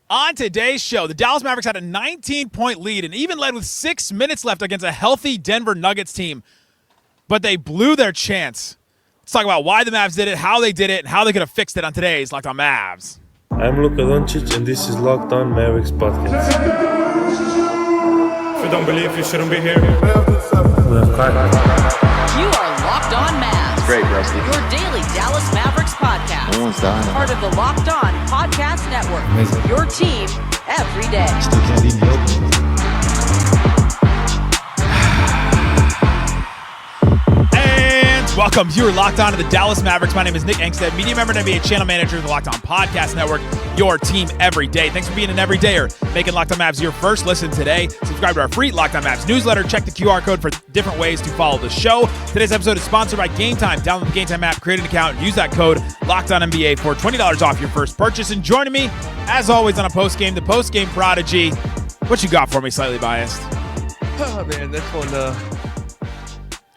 On today's show, the Dallas Mavericks had a 19-point lead and even led with 6 minutes left against a healthy Denver Nuggets team, but they blew their chance. Let's talk about why the Mavs did it, how they did it, and how they could have fixed it on today's Locked On Mavs. I'm Luka Doncic, and this is Locked On Mavericks podcast. If you don't believe, you shouldn't be here. You are Locked On Mavs. Great, Rusty. Your daily Dallas Mavericks podcast. No one's dying. Part of the Locked On Podcast Network. Amazing. Your team every day. Still can't eat yogurt. Welcome. You are locked on to the Dallas Mavericks. My name is Nick Angstadt, media member and NBA channel manager of the Locked On Podcast Network, your team every day. Thanks for being an everydayer, making Locked On Mavs your first listen today. Subscribe to our free Locked On Mavs newsletter. Check the QR code for different ways to follow the show. Today's episode is sponsored by Game Time. Download the Game Time app, create an account, and use that code LOCKEDONNBA for $20 off your first purchase. And joining me, as always, on a post-game, the post-game prodigy. What you got for me, Slightly Biased? Oh, man, this one,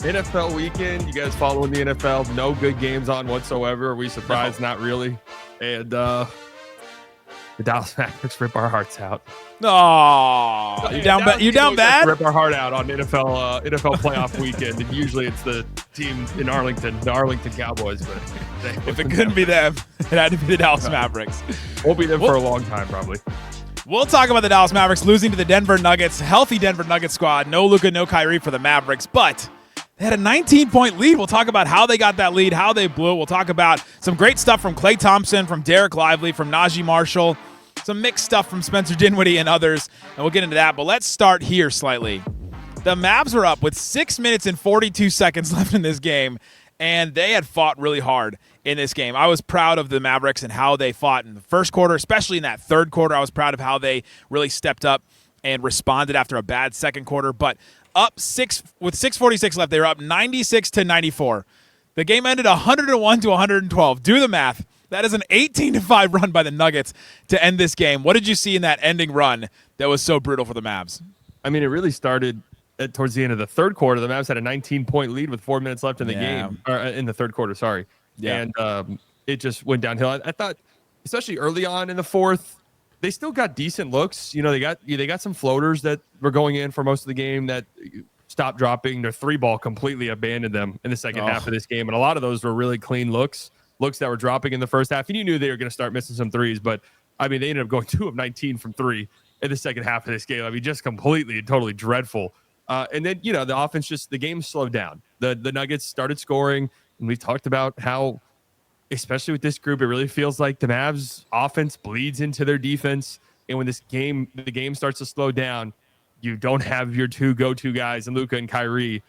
NFL weekend. You guys following the NFL? No good games on whatsoever. Are we surprised? No. Not really. And the Dallas Mavericks rip our hearts out. Oh, you down bad? Rip our heart out on NFL playoff weekend. And usually it's the team in Arlington, the Arlington Cowboys. But if it couldn't be them, it had to be the Dallas Mavericks. We'll be there for a long time, probably. We'll talk about the Dallas Mavericks losing to the Denver Nuggets. Healthy Denver Nuggets squad. No Luka, no Kyrie for the Mavericks, but they had a 19-point lead. We'll talk about how they got that lead, how they blew it. We'll talk about some great stuff from Klay Thompson, from Dereck Lively, from Naji Marshall, some mixed stuff from Spencer Dinwiddie and others, and we'll get into that. But let's start here slightly. The Mavs are up with 6 minutes and 42 seconds left in this game, and they had fought really hard in this game. I was proud of the Mavericks and how they fought in the first quarter, especially in that third quarter. I was proud of how they really stepped up and responded after a bad second quarter, but up 6 with 6:46 left. They were up 96-94. The game ended 101-112. Do the math. That is an 18-5 run by the Nuggets to end this game. What did you see in that ending run that was so brutal for the Mavs? I mean, it really started towards the end of the third quarter. The Mavs had a 19-point lead with 4 minutes left in the game, or in the third quarter. Sorry, and it just went downhill. I thought, especially early on in the fourth, they still got decent looks. You know, they got some floaters that were going in for most of the game that stopped dropping. Their three ball completely abandoned them in the second half of this game. And a lot of those were really clean looks that were dropping in the first half. And you knew they were going to start missing some threes. But, I mean, they ended up going 2 of 19 from 3 in the second half of this game. I mean, just completely and totally dreadful. And then, you know, the offense the game slowed down. The Nuggets started scoring. And we've talked about how, especially with this group, it really feels like the Mavs offense bleeds into their defense. And when the game starts to slow down, you don't have your two go-to guys in Luka and Kyrie,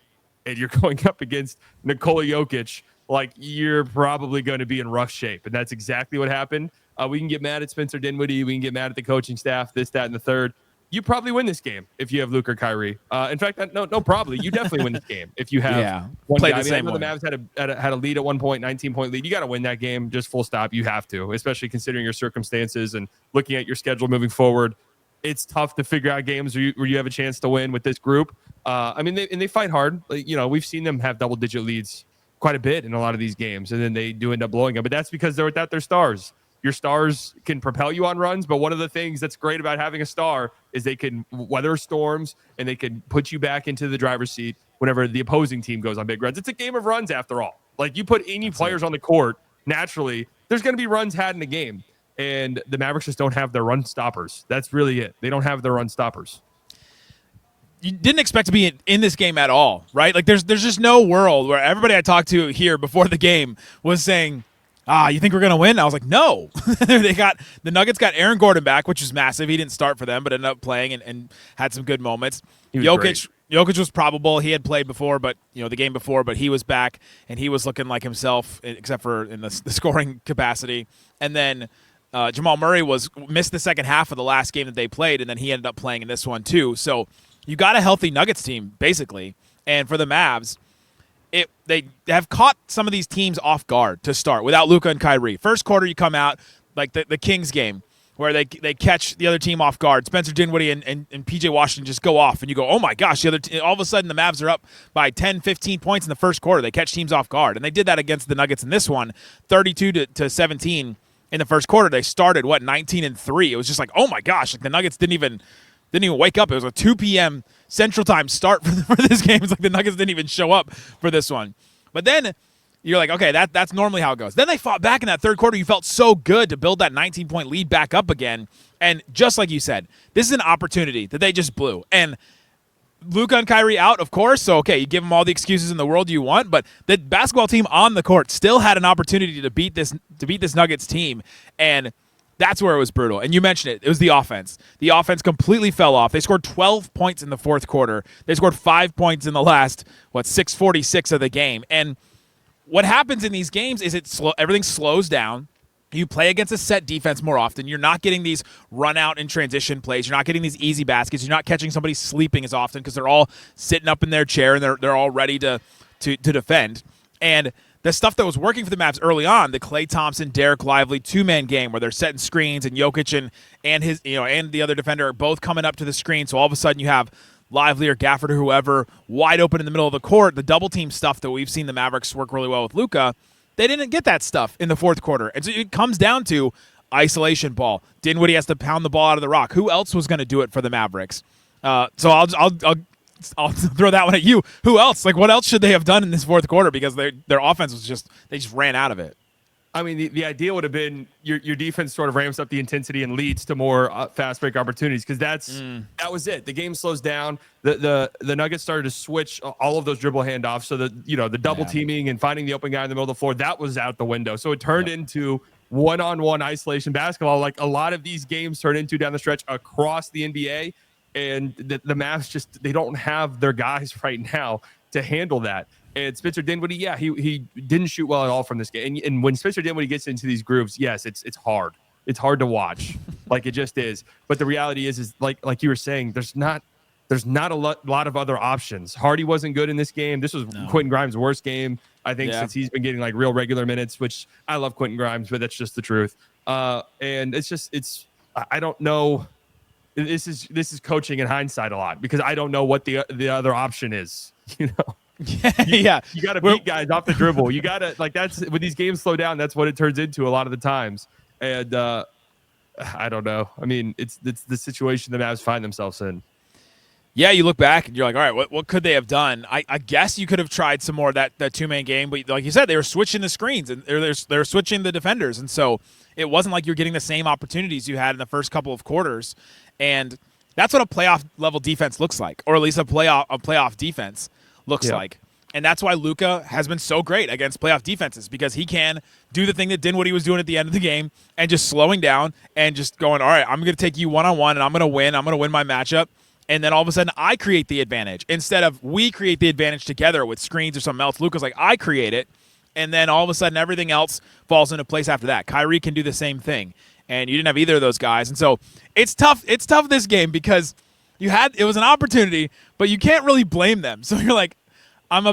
and you're going up against Nikola Jokic, like you're probably going to be in rough shape. And that's exactly what happened. We can get mad at Spencer Dinwiddie. We can get mad at the coaching staff, this, that, and the third. You probably win this game if you have Luka or Kyrie. In fact, no, probably. You definitely win this game if you have one guy. I know the Mavs had a lead at one point, 19-point lead. You got to win that game, just full stop. You have to, especially considering your circumstances and looking at your schedule moving forward. It's tough to figure out games where you have a chance to win with this group. I mean, they fight hard. You know, we've seen them have double-digit leads quite a bit in a lot of these games, and then they do end up blowing them. But that's because they're without their stars. Your stars can propel you on runs, but one of the things that's great about having a star is they can weather storms and they can put you back into the driver's seat whenever the opposing team goes on big runs. It's a game of runs after all. Like, you put any players on the court, naturally, there's going to be runs had in the game. And the Mavericks just don't have their run stoppers. That's really it. They don't have their run stoppers. You didn't expect to be in this game at all, right? Like, there's just no world where everybody I talked to here before the game was saying, you think we're going to win? I was like, no. The Nuggets got Aaron Gordon back, which was massive. He didn't start for them, but ended up playing and had some good moments. Jokic was probable. He had played before, but the game before, but he was back and he was looking like himself, except for in the scoring capacity. And then Jamal Murray missed the second half of the last game that they played, and then he ended up playing in this one too. So you got a healthy Nuggets team, basically. And for the Mavs, they have caught some of these teams off guard to start without Luka and Kyrie. First quarter, you come out like the Kings game where they catch the other team off guard. Spencer Dinwiddie and P.J. Washington just go off, and you go, oh, my gosh, all of a sudden the Mavs are up by 10, 15 points in the first quarter. They catch teams off guard, and they did that against the Nuggets in this one, 32-17. in the first quarter. They started 19-3. It was just like, oh my gosh, like the Nuggets didn't even wake up. It was a 2 p.m. Central Time start for this game. It's like the Nuggets didn't even show up for this one. But then you're like, okay, that's normally how it goes. Then they fought back in that third quarter. You felt so good to build that 19-point lead back up again. And just like you said, this is an opportunity that they just blew. And Luka and Kyrie out, of course. So, okay, you give them all the excuses in the world you want, but the basketball team on the court still had an opportunity to beat this Nuggets team, and that's where it was brutal. And you mentioned it. It was the offense. The offense completely fell off. They scored 12 points in the fourth quarter. They scored 5 points in the last, 6:46 of the game. And what happens in these games is everything slows down. You play against a set defense more often. You're not getting these run out and transition plays. You're not getting these easy baskets. You're not catching somebody sleeping as often because they're all sitting up in their chair and they're all ready to defend. And the stuff that was working for the Mavs early on, the Klay Thompson, Dereck Lively 2-man game where they're setting screens and Jokic and his and the other defender are both coming up to the screen. So all of a sudden you have Lively or Gafford or whoever wide open in the middle of the court. The double team stuff that we've seen the Mavericks work really well with Luka. They didn't get that stuff in the fourth quarter. And so it comes down to isolation ball. Dinwiddie has to pound the ball out of the rock. Who else was going to do it for the Mavericks? So I'll throw that one at you. Who else? Like, what else should they have done in this fourth quarter? Because their offense was they just ran out of it. I mean, the idea would have been your defense sort of ramps up the intensity and leads to more fast break opportunities because that was it. The game slows down. The Nuggets started to switch all of those dribble handoffs. So the double teaming and finding the open guy in the middle of the floor, that was out the window. So it turned into one-on-one isolation basketball, like a lot of these games turn into down the stretch across the NBA. And the Mavs they don't have their guys right now to handle that. And Spencer Dinwiddie, he didn't shoot well at all from this game. And when Spencer Dinwiddie gets into these grooves, yes, it's hard. It's hard to watch, like it just is. But the reality is like you were saying, there's not a lot of other options. Hardy wasn't good in this game. This was Quentin Grimes' worst game, I think, since he's been getting like real regular minutes. Which I love Quentin Grimes, but that's just the truth. And I don't know. This is coaching in hindsight a lot because I don't know what the other option is. You know. You got to beat guys off the dribble. You got to that's when these games slow down. That's what it turns into a lot of the times. And I don't know. I mean, it's the situation the Mavs find themselves in. Yeah, you look back and you're like, all right, what could they have done? I guess you could have tried some more of that 2-man game, but like you said, they were switching the screens and they're switching the defenders, and so it wasn't like you're getting the same opportunities you had in the first couple of quarters. And that's what a playoff level defense looks like, or at least a playoff defense looks like. And that's why Luka has been so great against playoff defenses, because he can do the thing that Dinwiddie was doing at the end of the game and just slowing down and just going, all right, I'm going to take you one-on-one and I'm going to win. I'm going to win my matchup. And then all of a sudden I create the advantage instead of we create the advantage together with screens or something else. Luka's like, I create it. And then all of a sudden everything else falls into place after that. Kyrie can do the same thing. And you didn't have either of those guys. And so it's tough. It's tough this game because it was an opportunity, but you can't really blame them. So you're like, I'm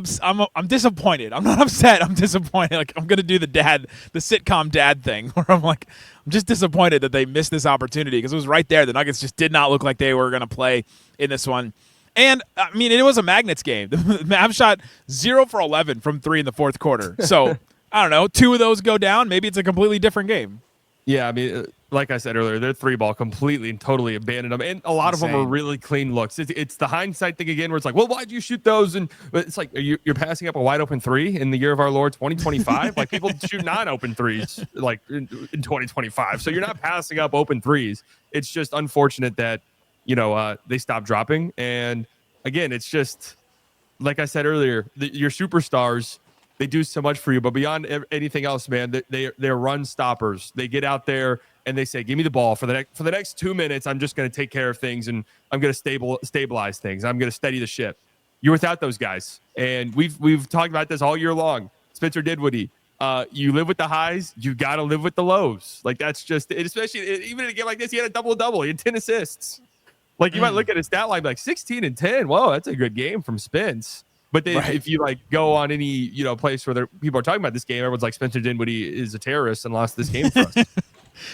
disappointed. I'm not upset. I'm disappointed. Like, I'm gonna do the sitcom dad thing, where I'm like, I'm just disappointed that they missed this opportunity because it was right there. The Nuggets just did not look like they were gonna play in this one. And I mean, it was a Magnets game. The Mavs shot 0 for 11 from 3 in the fourth quarter. So I don't know. 2 of those go down. Maybe it's a completely different game. Yeah, I mean, like I said earlier, their 3-ball completely and totally abandoned them, and a lot of them are really clean looks. It's the hindsight thing again, where it's like, well, why'd you shoot those? And but it's like you're passing up a wide open 3 in the year of our Lord 2025. Like, people shoot non-open 3s like in 2025, so you're not passing up open 3s. It's just unfortunate that they stopped dropping. And again, it's just like I said earlier, your superstars. They do so much for you, but beyond anything else, man, they're run stoppers. They get out there and they say, "Give me the ball for the next 2 minutes. I'm just going to take care of things, and I'm going to stabilize things. I'm going to steady the ship." You're without those guys, and we've talked about this all year long. Spencer Dinwiddie, you live with the highs, you got to live with the lows. Like, that's just it. Especially even in a game like this, he had a double-double. He had 10 assists. Like, you might look at his stat line like 16 and 10. Whoa, that's a good game from Spence. But then if you go on any place where people are talking about this game, everyone's like, Spencer Dinwiddie is a terrorist and lost this game for us.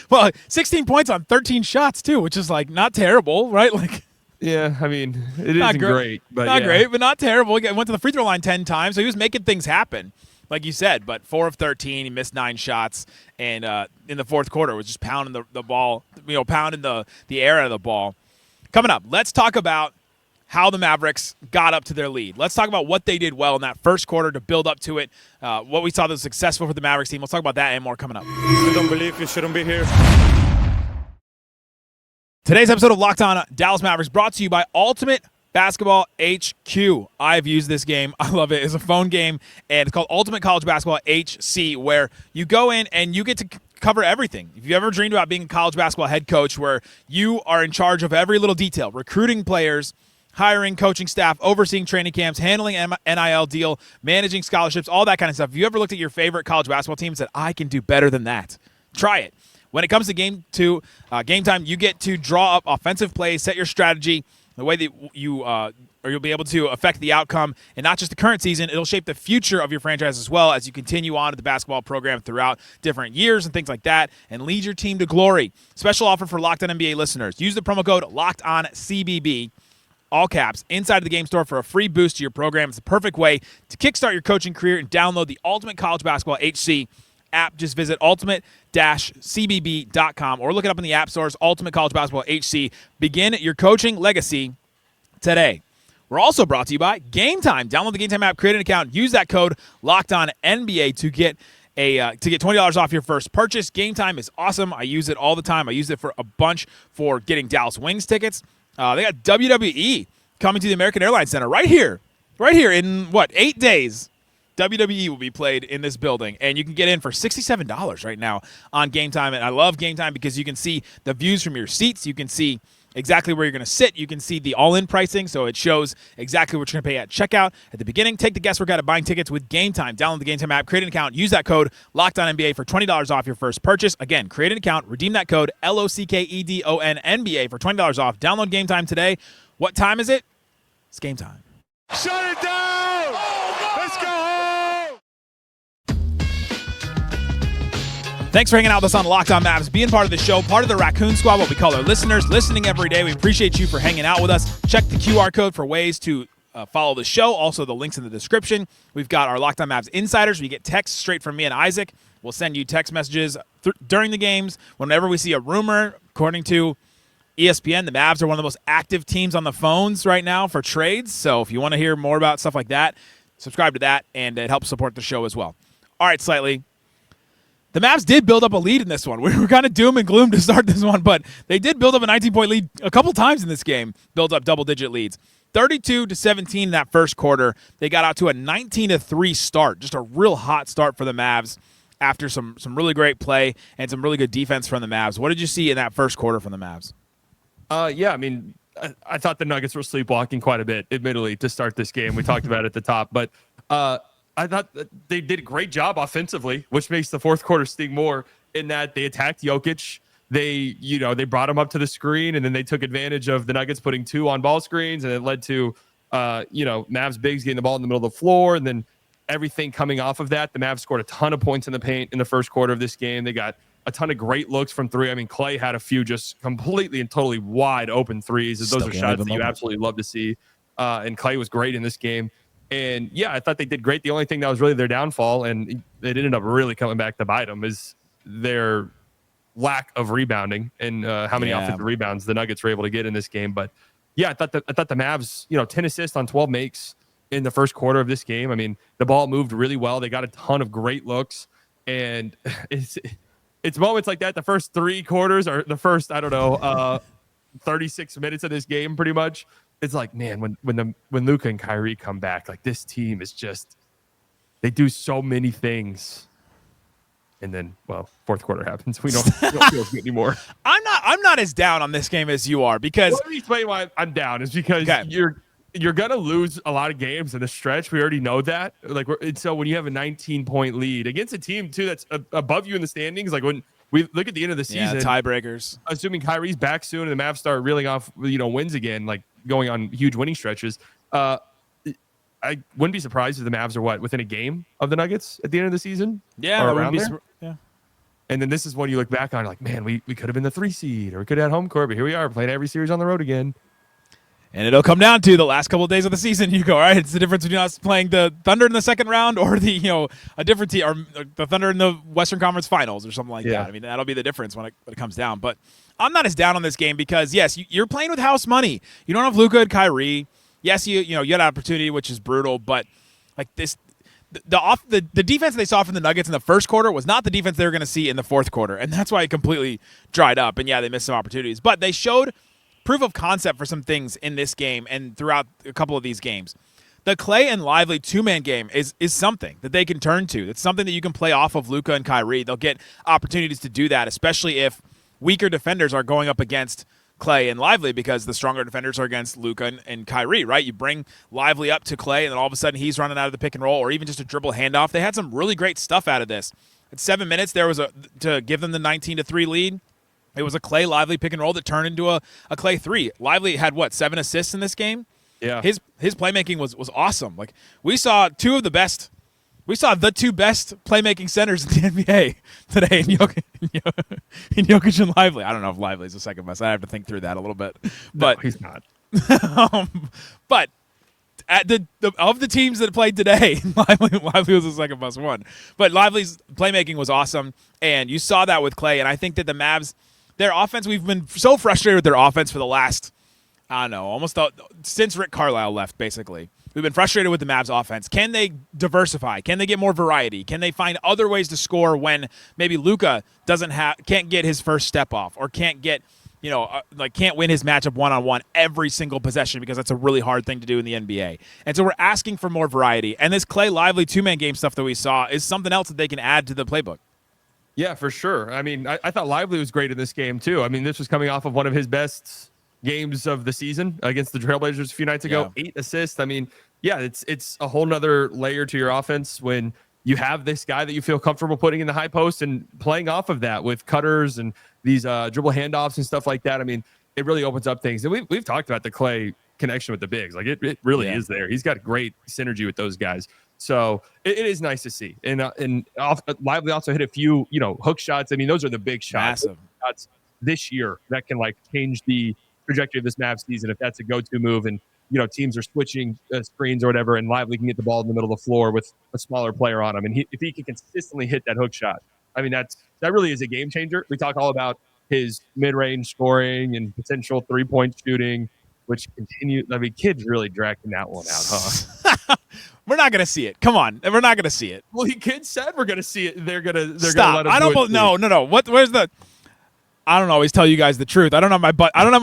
Well, 16 points on 13 shots too, which is like not terrible, right? Like, yeah, I mean, it isn't great, but not great, but not terrible. He went to the free throw line 10 times, so he was making things happen. like you said, but 4 of 13, he missed 9 shots, and in the fourth quarter was just pounding the ball, pounding the air out of the ball. Coming up, let's talk about how the Mavericks got up to their lead. Let's talk about what they did well in that first quarter to build up to it, what we saw that was successful for the Mavericks team. Let's talk about that and more coming up. You don't believe you shouldn't be here. Today's episode of Locked On Dallas Mavericks brought to you by Ultimate Basketball HQ. I've used this game. I love it. It's a phone game, and it's called Ultimate College Basketball HC, where you go in and you get to cover everything. If you ever dreamed about being a college basketball head coach where you are in charge of every little detail, recruiting players, hiring, coaching staff, overseeing training camps, handling NIL deal, managing scholarships, all that kind of stuff. If you ever looked at your favorite college basketball team and said, I can do better than that, try it. When it comes to game time, you get to draw up offensive plays, set your strategy, the way that you'll be able to affect the outcome, and not just the current season. It'll shape the future of your franchise as well as you continue on to the basketball program throughout different years and things like that, and lead your team to glory. Special offer for Locked On NBA listeners. Use the promo code LOCKEDONCBB, all caps, inside of the game store for a free boost to your program. It's the perfect way to kickstart your coaching career and download the Ultimate College Basketball HC app. Just visit ultimate-cbb.com or look it up in the app stores. Ultimate College Basketball HC. Begin your coaching legacy today. We're also brought to you by Game Time. Download the Game Time app, create an account, use that code LOCKEDONNBA to get $20 off your first purchase. Game Time is awesome. I use it all the time. I use it for a bunch for getting Dallas Wings tickets. They got WWE coming to the American Airlines Center right here in 8 days. WWE will be played in this building, and you can get in for $67 right now on Game Time. And I love Game Time because you can see the views from your seats. You can see exactly where you're going to sit. You can see the all-in pricing, so it shows exactly what you're going to pay at checkout. At the beginning, take the guesswork out of buying tickets with Game Time. Download the Game Time app, create an account, use that code LOCKEDONNBA for $20 off your first purchase. Again, create an account, redeem that code LOCKEDONNBA for $20 off. Download Game Time today. What time is it? It's game time. Shut it down! Let's go home! Thanks for hanging out with us on Locked On Mavs, being part of the show, part of the Raccoon Squad, what we call our listeners, listening every day. We appreciate you for hanging out with us. Check the QR code for ways to follow the show. Also, the links in the description. We've got our Locked On Mavs insiders. We get texts straight from me and Isaac. We'll send you text messages during the games. Whenever we see a rumor, according to ESPN, the Mavs are one of the most active teams on the phones right now for trades. So if you want to hear more about stuff like that, subscribe to that, and it helps support the show as well. All right, Slightly. The Mavs did build up a lead in this one. We were kind of doom and gloom to start this one, but they did build up a 19-point lead a couple times in this game, build up double-digit leads. 32-17 in that first quarter. They got out to a 19-3 start, just a real hot start for the Mavs after some really great play and some really good defense from the Mavs. What did you see in that first quarter from the Mavs? Yeah, I mean, I thought the Nuggets were sleepwalking quite a bit, admittedly, to start this game. We talked about it at the top, but I thought that they did a great job offensively, which makes the fourth quarter sting more in that they attacked Jokic. They brought him up to the screen, and then they took advantage of the Nuggets putting 2 on-ball screens, and it led to, Mavs bigs getting the ball in the middle of the floor, and then everything coming off of that. The Mavs scored a ton of points in the paint in the first quarter of this game. They got a ton of great looks from 3. I mean, Klay had a few just completely and totally wide open threes. Those are shots that you absolutely love to see. And Klay was great in this game. And yeah, I thought they did great. The only thing that was really their downfall, and it ended up really coming back to bite them, is their lack of rebounding and how many offensive rebounds the Nuggets were able to get in this game. But yeah, I thought the Mavs, 10 assists on 12 makes in the first quarter of this game. I mean, the ball moved really well. They got a ton of great looks, and it's moments like that. The first 3 quarters, or the first 36 minutes of this game, pretty much. It's like, man, when Luka and Kyrie come back, like, this team is just, they do so many things. And then, well, fourth quarter happens. We don't feel as good anymore. I'm not as down on this game as you are, because let me explain why I'm down. Is because you're gonna lose a lot of games in the stretch. We already know that. Like, so when you have a 19-point lead against a team too that's above you in the standings, like when we look at the end of the season, tiebreakers. Assuming Kyrie's back soon and the Mavs start reeling off, wins again, like going on huge winning stretches. I wouldn't be surprised if the Mavs are within a game of the Nuggets at the end of the season. Yeah, or around there. Yeah. And then this is when you look back on, like, man, we could have been the 3 seed, or we could have had home court, but here we are playing every series on the road again. And it'll come down to the last couple of days of the season. You go, all right, it's the difference between us playing the Thunder in the second round or a different team, or the Thunder in the Western Conference Finals or something like that. I mean, that'll be the difference when it comes down. But I'm not as down on this game because, yes, you're playing with house money. You don't have Luka and Kyrie. Yes, you had an opportunity, which is brutal, but like this, the defense they saw from the Nuggets in the first quarter was not the defense they were going to see in the fourth quarter, and that's why it completely dried up. And yeah, they missed some opportunities, but they showed proof of concept for some things in this game and throughout a couple of these games. The Klay and Lively two-man game is something that they can turn to. It's something that you can play off of Luka and Kyrie. They'll get opportunities to do that, especially if weaker defenders are going up against Klay and Lively, because the stronger defenders are against Luka and Kyrie, right? You bring Lively up to Klay, and then all of a sudden he's running out of the pick and roll, or even just a dribble handoff. They had some really great stuff out of this. At 7 minutes, there was to give them the 19-3 lead. It was a Klay Lively pick and roll that turned into a Klay 3. Lively had 7 assists in this game? Yeah. His playmaking was awesome. Like, we saw the two best playmaking centers in the NBA today in Jokic and Lively. I don't know if Lively's the second best. I have to think through that a little bit. But no, he's not. But at of the teams that played today, Lively was the second best one. But Lively's playmaking was awesome, and you saw that with Klay. And I think that the Mavs, their offense, we've been so frustrated with their offense for the last, since Rick Carlisle left, basically. We've been frustrated with the Mavs offense. Can they diversify? Can they get more variety? Can they find other ways to score when maybe Luka can't get his first step off, or can't get, can't win his matchup one-on-one every single possession, because that's a really hard thing to do in the NBA. And so we're asking for more variety. And this Klay Lively two-man game stuff that we saw is something else that they can add to the playbook. Yeah, for sure. I mean, I thought Lively was great in this game, too. I mean, this was coming off of one of his best games of the season against the Trailblazers a few nights ago. Yeah. 8 assists. I mean, yeah, it's a whole nother layer to your offense when you have this guy that you feel comfortable putting in the high post and playing off of that with cutters and these dribble handoffs and stuff like that. I mean, it really opens up things. And we've talked about the Klay connection with the bigs. Like, it really is there. He's got great synergy with those guys. So it is nice to see. And Lively also hit a few, hook shots. I mean, those are the big shots. Massive shots this year that can change the trajectory of this Mavs season if that's a go-to move, and teams are switching screens or whatever, and Lively can get the ball in the middle of the floor with a smaller player on him, and if he can consistently hit that hook shot, I mean, that really is a game changer. We talk all about his mid-range scoring and potential three-point shooting, which continues. I mean, kid's really dragging that one out, huh? We're not gonna see it. Come on, we're not gonna see it. Well, kid said we're gonna see it. They're gonna stop. Let him No. Where's the? I don't always tell you guys the truth. I don't have my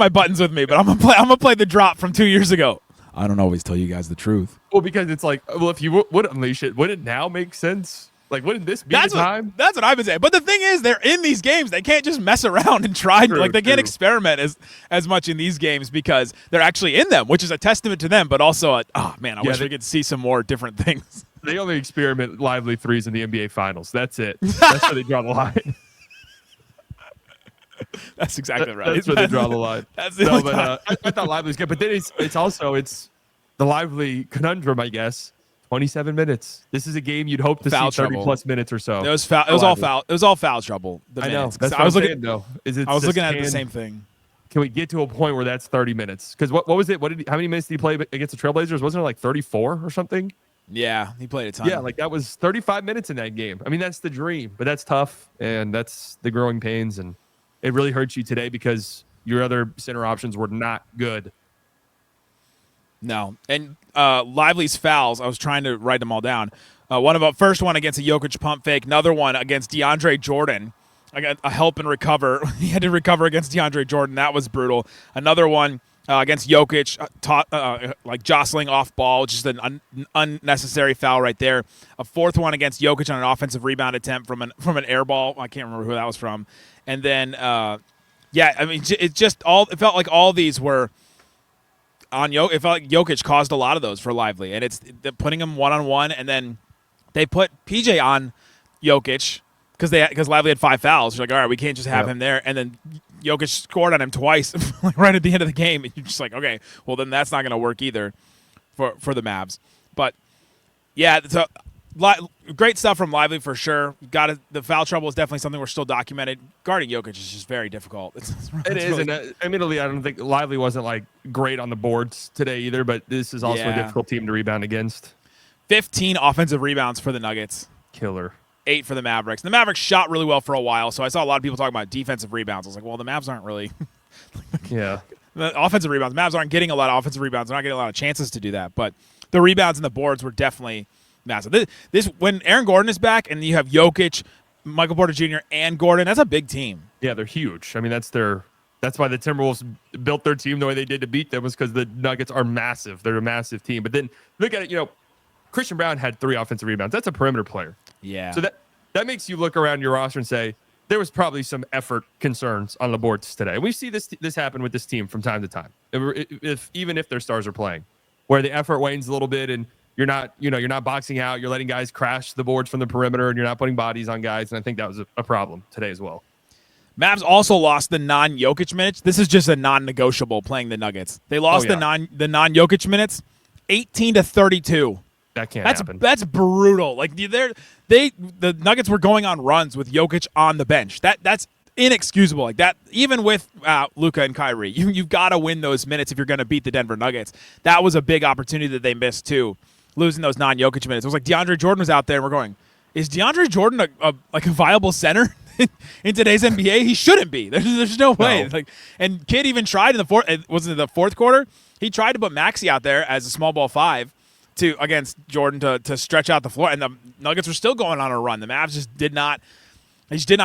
buttons with me, but I'm gonna play the drop from 2 years ago. I don't always tell you guys the truth. Well, because it's if you would unleash it, would it now make sense? Wouldn't this be the time? That's what I've been saying. But the thing is, they're in these games. They can't just mess around and try. They can't experiment as much in these games because they're actually in them, which is a testament to them, but also I wish we could see some more different things. They only experiment Lively threes in the NBA Finals. That's it. That's where they draw the line. That's exactly right. That's where they draw the line. I thought Lively was good, but then it's also the Lively conundrum, I guess. 27 minutes. This is a game you'd hope to see 30-plus minutes or so. It was all foul. It was all foul trouble. I know. That's what I was looking. Though, I was looking at the same thing. Can we get to a point where that's 30 minutes? Because what was it? How many minutes did he play against the Trailblazers? Wasn't it 34 or something? Yeah, he played a ton. Yeah, that was 35 minutes in that game. I mean, that's the dream, but that's tough, and that's the growing pains, and it really hurts you today because your other center options were not good. No. And Lively's fouls, I was trying to write them all down. First one against a Jokic pump fake, another one against DeAndre Jordan. I got a help and recover. He had to recover against DeAndre Jordan. That was brutal. Another one against Jokic, jostling off ball, just an unnecessary foul right there. A fourth one against Jokic on an offensive rebound attempt from an air ball. I can't remember who that was from. And then, it felt like all these were on Jokic. It felt like Jokic caused a lot of those for Lively, and it's putting him one-on-one, and then they put PJ on Jokic because Lively had 5 fouls. You're like, all right, we can't just have him there, and then Jokic scored on him twice right at the end of the game, and you're just like, okay, well then that's not going to work either for the Mavs. But yeah, so Great stuff from Lively for sure. The foul trouble is definitely something we're still documented. Guarding Jokic is just very difficult. It is, really, and admittedly, I don't think Lively wasn't like great on the boards today either. But this is also a difficult team to rebound against. 15 offensive rebounds for the Nuggets. Killer. 8 for the Mavericks. And the Mavericks shot really well for a while, so I saw a lot of people talking about defensive rebounds. I was like, well, the Mavs aren't really. The offensive rebounds. Mavs aren't getting a lot of offensive rebounds. They're not getting a lot of chances to do that. But the rebounds and the boards were definitely massive. This when Aaron Gordon is back and you have Jokic, Michael Porter Jr., and Gordon, that's a big team. Yeah, they're huge. I mean, that's why the Timberwolves built their team the way they did to beat them, was because the Nuggets are massive. They're a massive team. But then look at it, Christian Brown had 3 offensive rebounds. That's a perimeter player. Yeah. So that makes you look around your roster and say, there was probably some effort concerns on the boards today. We see this happen with this team from time to time. Even if their stars are playing, where the effort wanes a little bit and you're not boxing out, you're letting guys crash the boards from the perimeter, and you're not putting bodies on guys. And I think that was a problem today as well. Mavs also lost the non-Jokic minutes. This is just a non-negotiable playing the Nuggets. They lost the non-Jokic minutes, 18-32. That can't happen. That's brutal. Like the Nuggets were going on runs with Jokic on the bench. That's inexcusable. Like that, even with Luka and Kyrie, you've got to win those minutes if you're going to beat the Denver Nuggets. That was a big opportunity that they missed too, losing those non-Jokic minutes. It was like DeAndre Jordan was out there, and we're going, is DeAndre Jordan a viable center in today's NBA? He shouldn't be. There's no way. No. And Kidd even tried in the fourth quarter. He tried to put Maxey out there as a small ball 5. Against Jordan to stretch out the floor, and the Nuggets were still going on a run. The Mavs just did not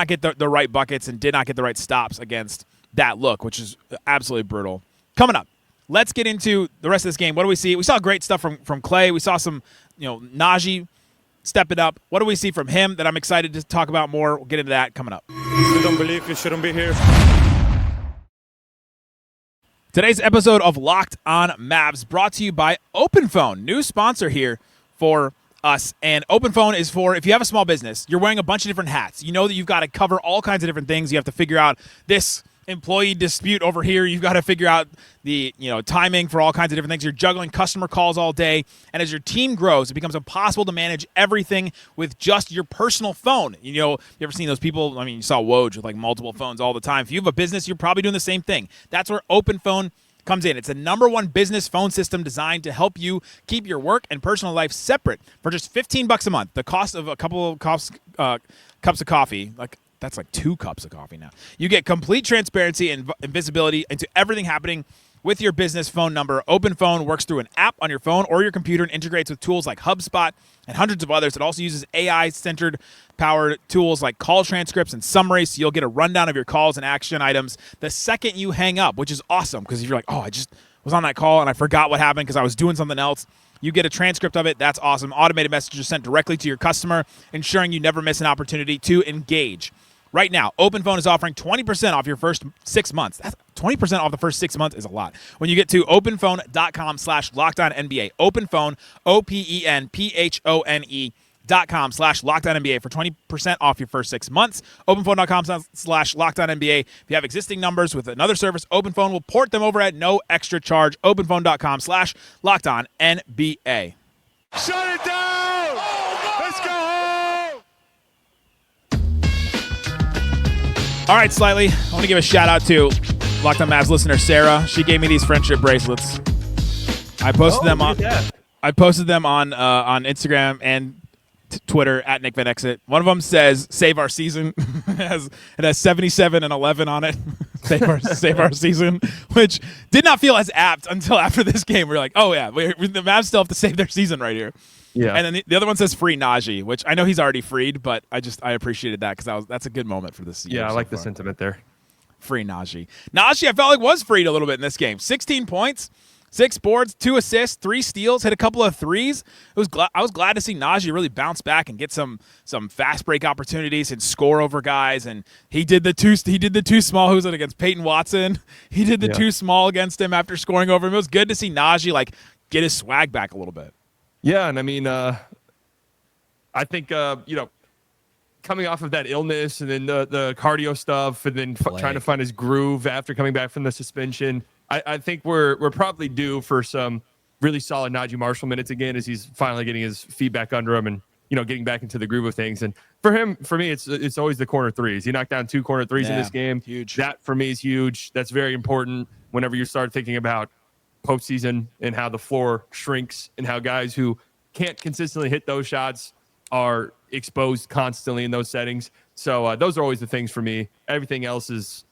get the right buckets and did not get the right stops against that look, which is absolutely brutal. Coming up, let's get into the rest of this game. What do we see? We saw great stuff from Klay. We saw some, Naji step it up. What do we see from him that I'm excited to talk about more? We'll get into that coming up. You don't believe you shouldn't be here. Today's episode of Locked On Mavs brought to you by OpenPhone, new sponsor here for us. And OpenPhone is for if you have a small business, you're wearing a bunch of different hats. You know that you've got to cover all kinds of different things. You have to figure out this employee dispute over here. You've got to figure out the timing for all kinds of different things. You're juggling customer calls all day. And as your team grows, it becomes impossible to manage everything with just your personal phone. You ever seen those people? I mean, you saw Woj with like multiple phones all the time. If you have a business, you're probably doing the same thing. That's where OpenPhone comes in. It's the #1 business phone system designed to help you keep your work and personal life separate for just $15 a month. The cost of a couple of cups of coffee, that's like 2 cups of coffee now. You get complete transparency and visibility into everything happening with your business phone number. OpenPhone works through an app on your phone or your computer and integrates with tools like HubSpot and hundreds of others. It also uses AI-centered powered tools like call transcripts and summaries, so you'll get a rundown of your calls and action items the second you hang up, which is awesome because if you're like, oh, I just was on that call and I forgot what happened because I was doing something else, you get a transcript of it. That's awesome. Automated messages sent directly to your customer, ensuring you never miss an opportunity to engage. Right now, OpenPhone is offering 20% off your first 6 months. That's 20% off the first 6 months is a lot. When you get to openphone.com/LockedOnNBA, OpenPhone, OpenPhone.com/LockedOnNBA for 20% off your first 6 months. OpenPhone.com/LockedOnNBA. If you have existing numbers with another service, OpenPhone will port them over at no extra charge. OpenPhone.com/LockedOnNBA. Shut it down! Let's go home! All right, Slightly. I want to give a shout out to Locked On Mavs listener Sarah. She gave me these friendship bracelets. I posted them on Instagram and Twitter at Nick Van Exit. One of them says "Save Our Season." it has 77 and 11 on it. Save our season, which did not feel as apt until after this game. We're like, oh yeah, the Mavs still have to save their season right here. Yeah. And then the other one says "Free Naji," which I know he's already freed, but I appreciated that because that's a good moment for this year. Yeah, I like the sentiment there. Free Naji. Naji, I felt like was freed a little bit in this game. 16 points, 6 boards, 2 assists, 3 steals, hit a couple of threes. I was glad to see Naji really bounce back and get some fast break opportunities and score over guys. And he did the two small. Who was it against Peyton Watson? He did the 2 small against him after scoring over him. It was good to see Naji get his swag back a little bit. Yeah, and I mean, I think coming off of that illness and then the cardio stuff and then trying to find his groove after coming back from the suspension, I think we're probably due for some really solid Naji Marshall minutes again as he's finally getting his feet back under him and getting back into the groove of things. And for me, it's always the corner threes. He knocked down 2 corner threes in this game. Huge. That for me is huge. That's very important whenever you start thinking about postseason and how the floor shrinks and how guys who can't consistently hit those shots are exposed constantly in those settings. So those are always the things for me. Everything else is,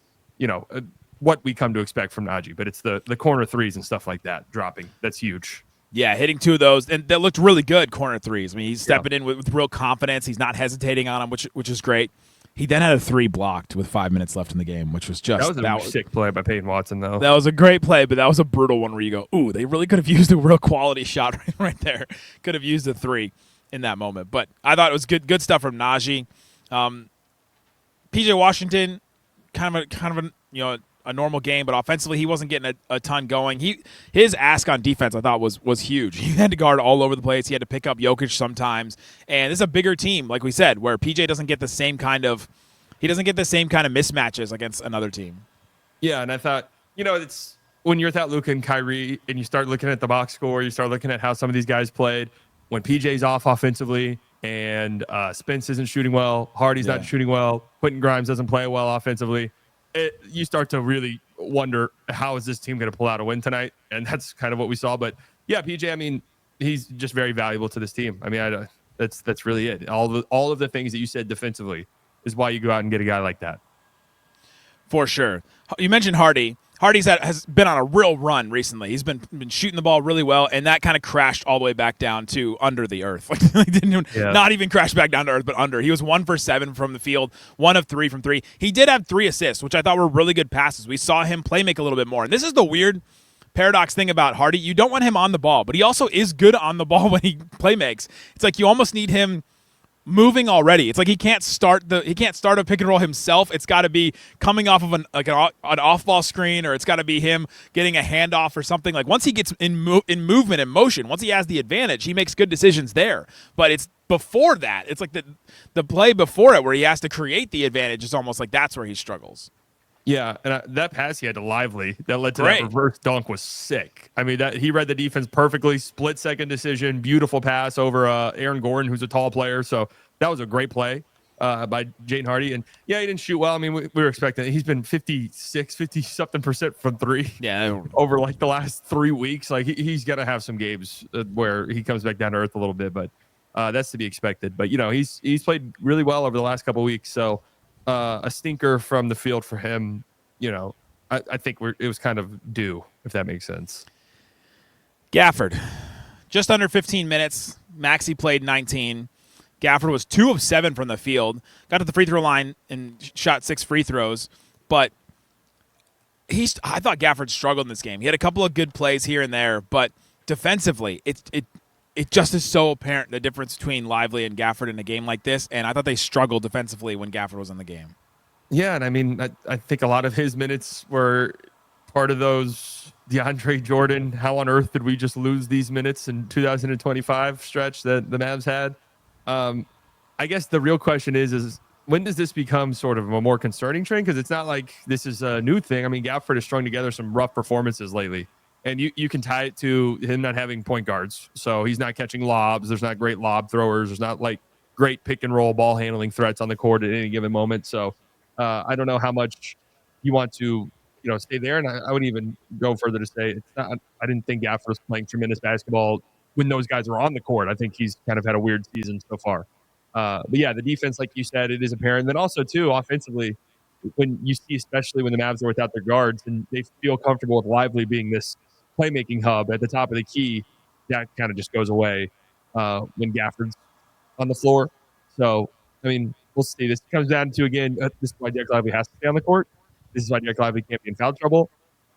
what we come to expect from Naji, but it's the corner threes and stuff like that dropping. That's huge. Yeah, hitting 2 of those, and that looked really good, corner threes. I mean, he's stepping in with real confidence. He's not hesitating on them, which is great. He then had a 3 blocked with 5 minutes left in the game, which was just that was a sick play by Peyton Watson, though. That was a great play, but that was a brutal one where you go, ooh, they really could have used a real quality shot right there. Could have used a 3 in that moment. But I thought it was good stuff from Naji. PJ Washington, kind of a normal game, but offensively he wasn't getting a ton going. His ask on defense I thought was huge. He had to guard all over the place. He had to pick up Jokic sometimes, and this is a bigger team, like we said, where PJ doesn't get the same kind of mismatches against another team. Yeah, and I thought it's when you're without Luka and Kyrie, and you start looking at the box score, you start looking at how some of these guys played. When PJ's off offensively and Spence isn't shooting well, Hardy's not shooting well, Quentin Grimes doesn't play well offensively. You start to really wonder, how is this team going to pull out a win tonight? And that's kind of what we saw. But yeah, PJ, I mean, he's just very valuable to this team. I mean, that's really it. All of the things that you said defensively is why you go out and get a guy like that. For sure. You mentioned Hardy. Hardy's has been on a real run recently. He's been shooting the ball really well, and that kind of crashed all the way back down to under the earth. Not even crash back down to earth, but under. He was 1 for 7 from the field, 1 of 3 from 3. He did have 3 assists, which I thought were really good passes. We saw him play make a little bit more. And this is the weird paradox thing about Hardy. You don't want him on the ball, but he also is good on the ball when he play makes. It's like you almost need him moving already. It's like he can't start a pick and roll himself. It's got to be coming off of an off-ball screen, or it's got to be him getting a handoff or something. Like once he gets in movement and motion, once he has the advantage, he makes good decisions there. But it's before that. It's like the play before it where he has to create the advantage is almost like that's where he struggles. Yeah, and that pass he had to Lively that led to that reverse dunk was sick. I mean, that he read the defense perfectly, split-second decision, beautiful pass over Aaron Gordon, who's a tall player. So that was a great play by Jaden Hardy. And yeah, he didn't shoot well. I mean, we were expecting it. He's been 50-something% from 3 over like the last 3 weeks. Like he's got to have some games where he comes back down to earth a little bit, but that's to be expected. But he's played really well over the last couple of weeks. So a stinker from the field for him, I think it was kind of due, if that makes sense. Gafford, just under 15 minutes. Maxey played 19. Gafford was 2 of 7 from the field. Got to the free throw line and shot 6 free throws. But I thought Gafford struggled in this game. He had a couple of good plays here and there, but defensively, it just is so apparent the difference between Lively and Gafford in a game like this, and I thought they struggled defensively when Gafford was in the game. Yeah, and I mean, I think a lot of his minutes were part of those DeAndre Jordan, how on earth did we just lose these minutes in 2025 stretch that the Mavs had? I guess the real question is when does this become sort of a more concerning trend? Because it's not like this is a new thing. I mean, Gafford has strung together some rough performances lately. And you can tie it to him not having point guards. So he's not catching lobs. There's not great lob throwers. There's not like great pick and roll ball handling threats on the court at any given moment. So I don't know how much you want to, stay there. And I wouldn't even go further to say it's not. I didn't think Gafford was playing tremendous basketball when those guys were on the court. I think he's kind of had a weird season so far. But yeah, the defense, like you said, it is apparent. And then also too, offensively, when you see, especially when the Mavs are without their guards and they feel comfortable with Lively being this playmaking hub at the top of the key, that kind of just goes away when Gafford's on the floor. So, I mean, we'll see. This comes down to, again, this is why Dereck Lively has to stay on the court. This is why Dereck Lively can't be in foul trouble.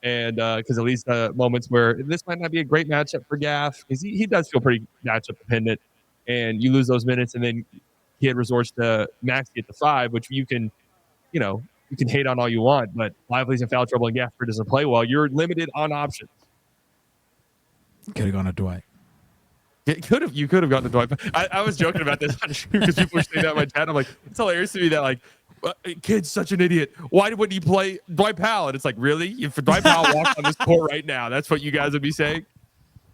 And because at least moments where this might not be a great matchup for Gaff, because he does feel pretty matchup dependent. And you lose those minutes, and then he resorts to Maxey at the 5, which you can hate on all you want, but Lively's in foul trouble and Gafford doesn't play well. You're limited on options. Could have gone to Dwight. You could have gone to Dwight. I was joking about this because people were saying that in my chat. I'm like, it's hilarious to me that like, kid's such an idiot. Why wouldn't he play Dwight Powell? And it's like, really? If Dwight Powell walked on this court right now, that's what you guys would be saying?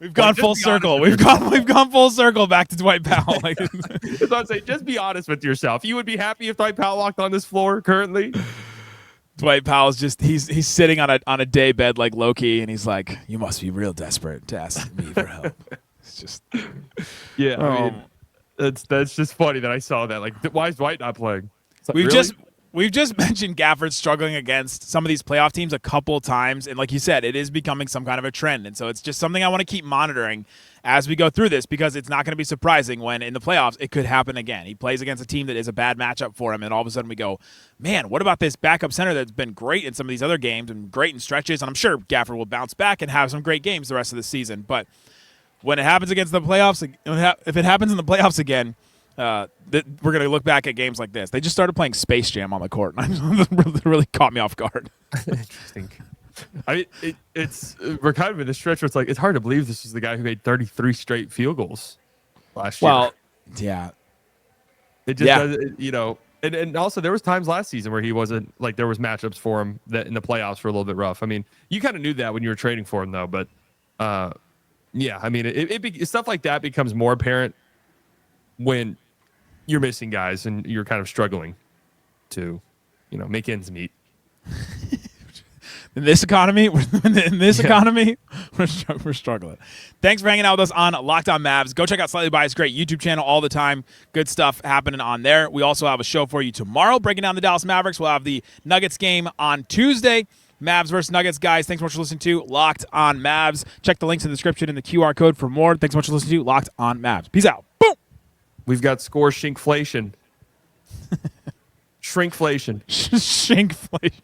We've gone full circle. We've gone full circle back to Dwight Powell. Like, That's what I'm saying. Just be honest with yourself. You would be happy if Dwight Powell walked on this floor currently. Dwight Powell's just he's sitting on a day bed like Loki, and he's like, "You must be real desperate to ask me for help." It's just yeah. I mean, that's just funny that I saw that. Like, why is Dwight not playing? Like, We've just mentioned Gafford struggling against some of these playoff teams a couple times, and like you said, it is becoming some kind of a trend, and so it's just something I want to keep monitoring as we go through this, because it's not going to be surprising when in the playoffs it could happen again. He plays against a team that is a bad matchup for him, and all of a sudden we go, man, what about this backup center that's been great in some of these other games and great in stretches, and I'm sure Gafford will bounce back and have some great games the rest of the season, but when it happens against the playoffs, if it happens in the playoffs again, we're going to look back at games like this. They just started playing Space Jam on the court, and it really caught me off guard. Interesting. I mean, we're kind of in a stretch where it's like it's hard to believe this is the guy who made 33 straight field goals last year. Well, yeah, it just does, and also there was times last season where he wasn't, like, there was matchups for him that in the playoffs were a little bit rough. I mean, you kind of knew that when you were trading for him, though. But yeah, I mean, stuff like that becomes more apparent when you're missing guys and you're kind of struggling to, make ends meet. In this economy, we're struggling. Thanks for hanging out with us on Locked On Mavs. Go check out Slightly Biased, great YouTube channel all the time. Good stuff happening on there. We also have a show for you tomorrow, breaking down the Dallas Mavericks. We'll have the Nuggets game on Tuesday. Mavs versus Nuggets, guys. Thanks so much for listening to Locked On Mavs. Check the links in the description and the QR code for more. Thanks so much for listening to Locked On Mavs. Peace out. Boom. We've got score shinkflation. Shrinkflation. Shinkflation.